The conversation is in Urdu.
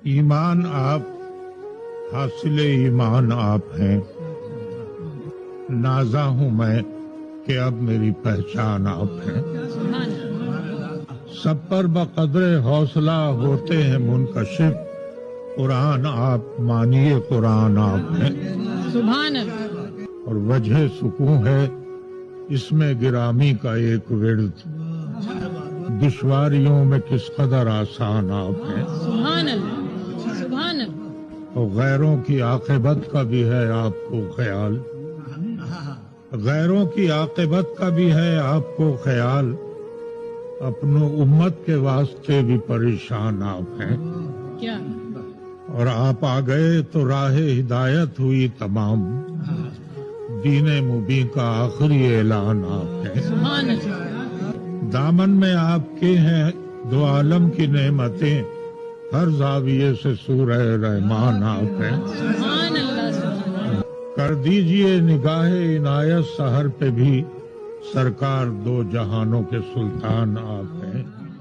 ایمان آپ، حاصل ایمان آپ ہیں، نازا ہوں میں کہ اب میری پہچان آپ ہیں۔ سب پر بقدر حوصلہ ہوتے ہیں منکشف، قرآن آپ مانیے قرآن آپ ہیں۔ سبحان اللہ۔ اور وجہ سکون ہے اس میں گرامی کا ایک ورد، دشواریوں میں کس قدر آسان آپ ہیں۔ سبحان اللہ، سبحان اللہ۔ اور غیروں کی عاقبت کا بھی ہے آپ کو خیال، غیروں کی عاقبت کا بھی ہے آپ کو خیال، اپنوں امت کے واسطے بھی پریشان آپ ہیں۔ کیا اور آپ آ گئے تو راہ ہدایت ہوئی تمام، دین مبین کا آخری اعلان آپ ہیں۔ سبحان اللہ۔ دامن میں آپ کے ہیں دو عالم کی نعمتیں، ہر زاویے سے سورہ رحمان آپ ہیں۔ سبحان اللہ، سبحان اللہ۔ کر دیجئے نگاہ عنایت سحر پہ بھی، سرکار دو جہانوں کے سلطان آپ ہیں۔